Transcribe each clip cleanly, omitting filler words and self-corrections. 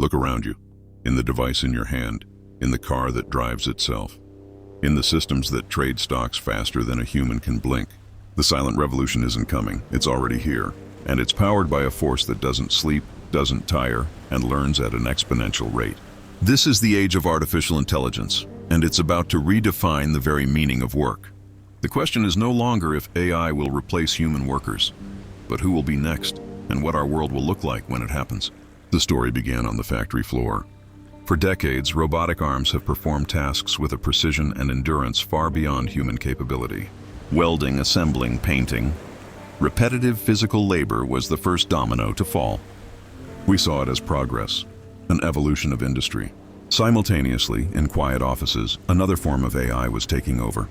Look around you, in the device in your hand, in the car that drives itself, in the systems that trade stocks faster than a human can blink. The silent revolution isn't coming, it's already here, and it's powered by a force that doesn't sleep, doesn't tire, and learns at an exponential rate. This is the age of artificial intelligence, and it's about to redefine the very meaning of work. The question is no longer if AI will replace human workers, but who will be next, and what our world will look like when it happens. The story began on the factory floor. For decades, robotic arms have performed tasks with a precision and endurance far beyond human capability. Welding, assembling, painting. Repetitive physical labor was the first domino to fall. We saw it as progress, an evolution of industry. Simultaneously, in quiet offices, another form of AI was taking over.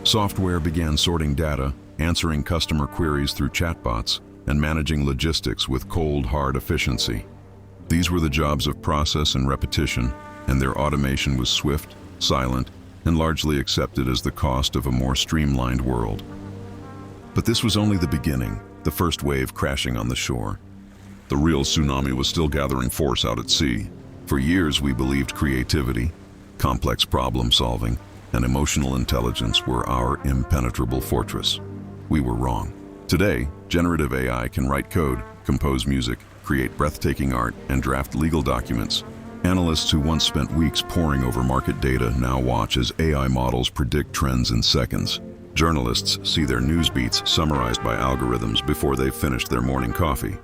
Software began sorting data, answering customer queries through chatbots, and managing logistics with cold, hard efficiency. These were the jobs of process and repetition, and their automation was swift, silent, and largely accepted as the cost of a more streamlined world. But this was only the beginning, the first wave crashing on the shore. The real tsunami was still gathering force out at sea. For years we believed creativity, complex problem solving, and emotional intelligence were our impenetrable fortress. We were wrong. Today, generative AI can write code, compose music, create breathtaking art, and draft legal documents. Analysts who once spent weeks poring over market data now watch as AI models predict trends in seconds. Journalists see their news beats summarized by algorithms before they've finished their morning coffee.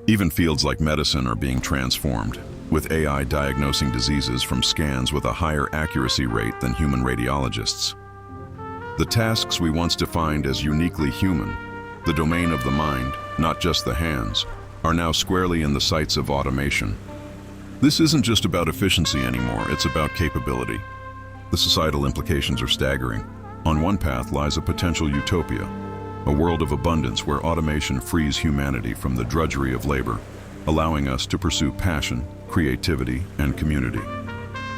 Even fields like medicine are being transformed, with AI diagnosing diseases from scans with a higher accuracy rate than human radiologists. The tasks we once defined as uniquely human, the domain of the mind, not just the hands, are now squarely in the sights of automation. This isn't just about efficiency anymore, it's about capability. The societal implications are staggering. On one path lies a potential utopia, a world of abundance where automation frees humanity from the drudgery of labor, allowing us to pursue passion, creativity, and community.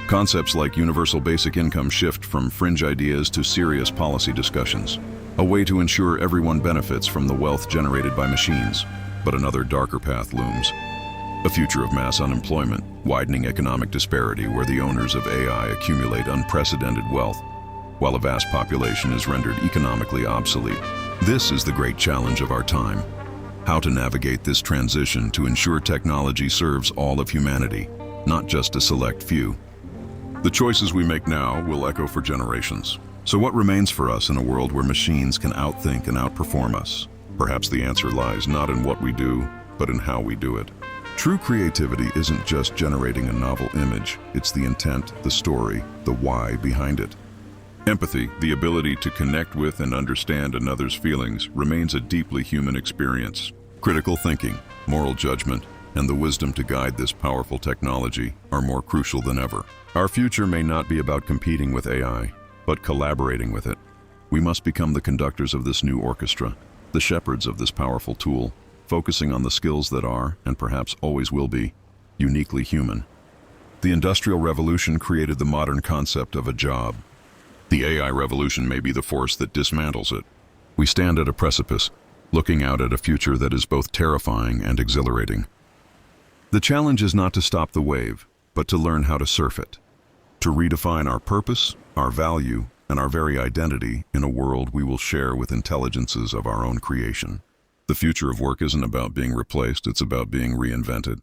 Concepts like universal basic income shift from fringe ideas to serious policy discussions, a way to ensure everyone benefits from the wealth generated by machines. But another darker path looms. A future of mass unemployment, widening economic disparity where the owners of AI accumulate unprecedented wealth, while a vast population is rendered economically obsolete. This is the great challenge of our time. How to navigate this transition to ensure technology serves all of humanity, not just a select few. The choices we make now will echo for generations. So what remains for us in a world where machines can outthink and outperform us? Perhaps the answer lies not in what we do, but in how we do it. True creativity isn't just generating a novel image, it's the intent, the story, the why behind it. Empathy, the ability to connect with and understand another's feelings, remains a deeply human experience. Critical thinking, moral judgment, and the wisdom to guide this powerful technology are more crucial than ever. Our future may not be about competing with AI, but collaborating with it. We must become the conductors of this new orchestra, the shepherds of this powerful tool, focusing on the skills that are, and perhaps always will be, uniquely human. The Industrial Revolution created the modern concept of a job. The AI revolution may be the force that dismantles it. We stand at a precipice, looking out at a future that is both terrifying and exhilarating. The challenge is not to stop the wave, but to learn how to surf it, to redefine our purpose, our value, and our very identity in a world we will share with intelligences of our own creation. The future of work isn't about being replaced, it's about being reinvented.